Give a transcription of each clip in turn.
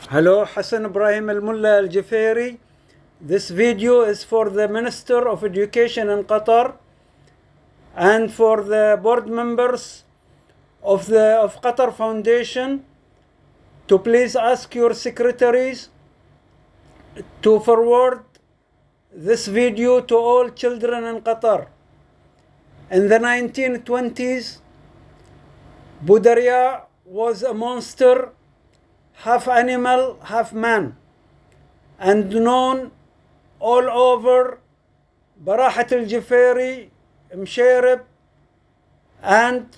Hello, Hassan Ibrahim Al-Mullah Al-Jafiri. This video is for the Minister of Education in Qatar and for the board members of Qatar Foundation to please ask your secretaries to forward this video to all children in Qatar. In the 1920s, Budaria was a monster, half animal, half man, and known all over Barahat al-Jafari, Msharib, and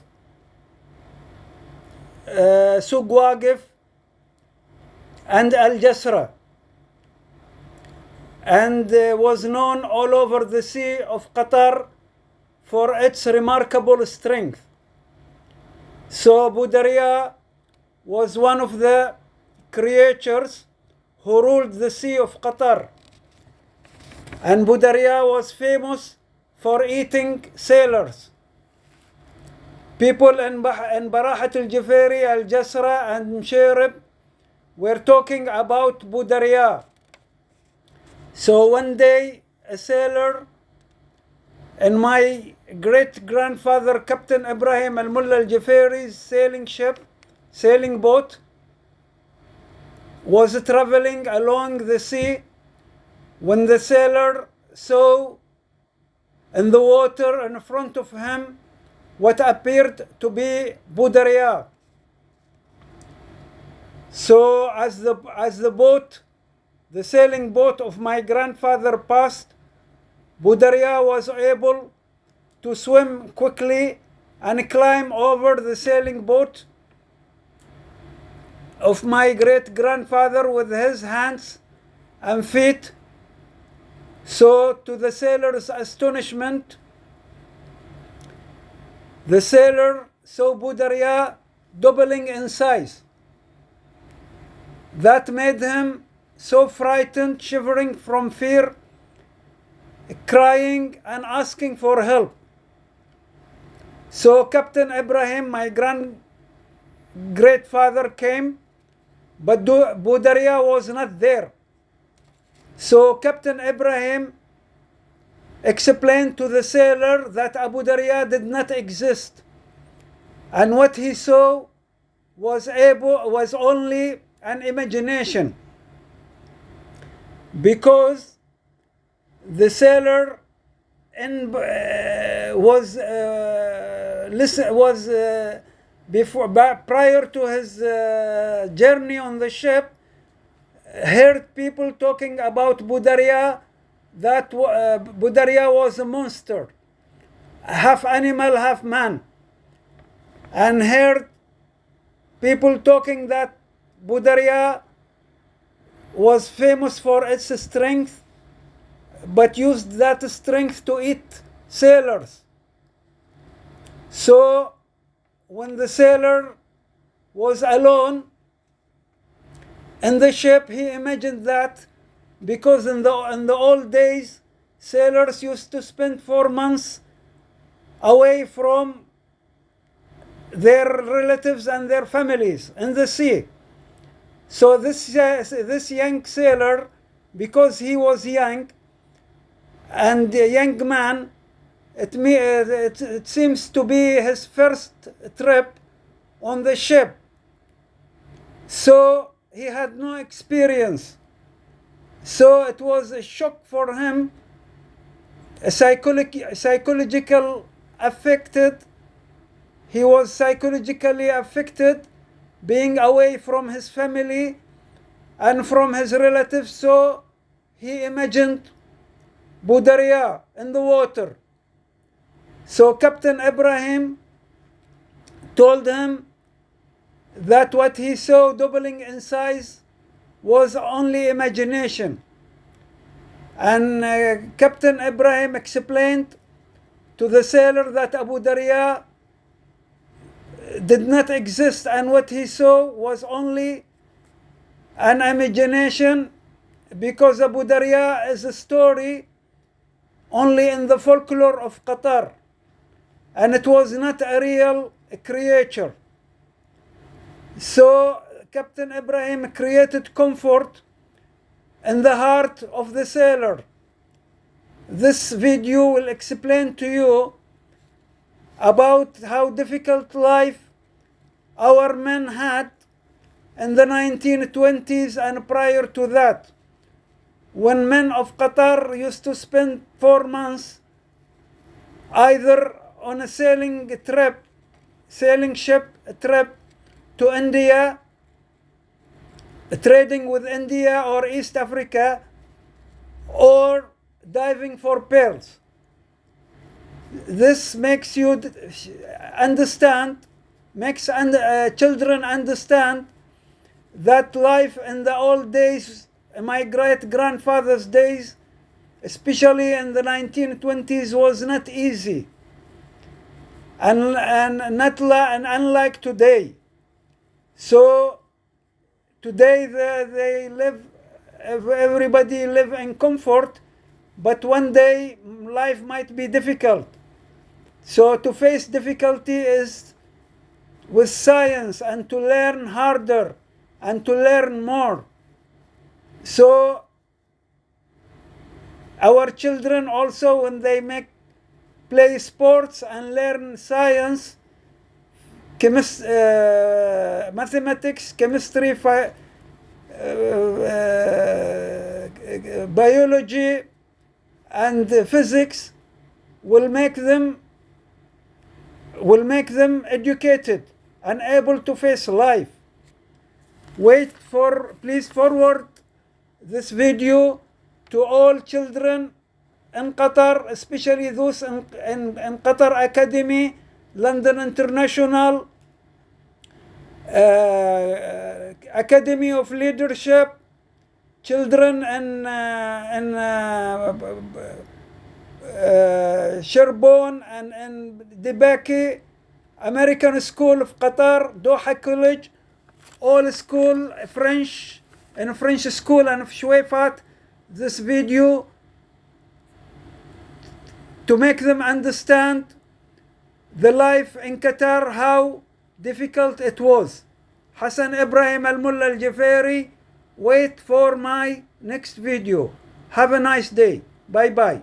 Suq Waqif, and Al-Jasra, and was known all over the sea of Qatar for its remarkable strength. So Budaria was one of the creatures who ruled the sea of Qatar. And Budaria was famous for eating sailors. People in Barahat al-Jafari, Al-Jasra and Msharib were talking about Budaria. So one day a sailor in my great-grandfather Captain Ibrahim Al-Mullah Al-Jafari's sailing boat was traveling along the sea when the sailor saw in the water in front of him what appeared to be Budaria. So as the sailing boat of my grandfather passed, Budaria was able to swim quickly and climb over the sailing boat of my great-grandfather with his hands and feet. So to the sailor's astonishment, the sailor saw Budaria doubling in size. That made him so frightened, shivering from fear, crying and asking for help. So Captain Ibrahim, my great-father, came, but Budaria was not there. So Captain Ibrahim explained to the sailor that Abu Daria did not exist, and what he saw was only an imagination, because the sailor prior to his journey on the ship, heard people talking about Budaria, that Budaria was a monster, half animal, half man, and heard people talking that Budaria was famous for its strength, but used that strength to eat sailors. So when the sailor was alone in the ship, he imagined that, because in the old days, sailors used to spend 4 months away from their relatives and their families in the sea. So this young sailor, because he was young and a young man, it seems to be his first trip on the ship. So he had no experience. So it was a shock for him, psychological affected. He was psychologically affected, being away from his family and from his relatives. So he imagined Budaria in the water. So Captain Ibrahim told him that what he saw doubling in size was only imagination. And Captain Ibrahim explained to the sailor that Abu Daria did not exist, and what he saw was only an imagination, because Abu Daria is a story only in the folklore of Qatar, and it was not a real creature. So Captain Ibrahim created comfort in the heart of the sailor. This video will explain to you about how difficult life our men had in the 1920s and prior to that, when men of Qatar used to spend 4 months either on a sailing ship trip to India, trading with India or East Africa, or diving for pearls. This makes you understand, makes children understand that life in the old days, my great grandfather's days, especially in the 1920s, was not easy, and unlike today. So today they live, everybody live in comfort, but one day life might be difficult. So to face difficulty is with science, and to learn harder and to learn more. So our children also, when they play sports and learn science, mathematics, chemistry, biology and physics, will make them educated and able to face life. Please forward this video to all children in Qatar, especially those in Qatar Academy, London International, Academy of Leadership, children in Sherborne and Dibaki, American School of Qatar, Doha College, all school French school and Shweifat, this video to make them understand the life in Qatar, how difficult it was. Hassan Ibrahim Al-Mullah Al-Jafeiri. Wait for my next video. Have a nice day. Bye bye.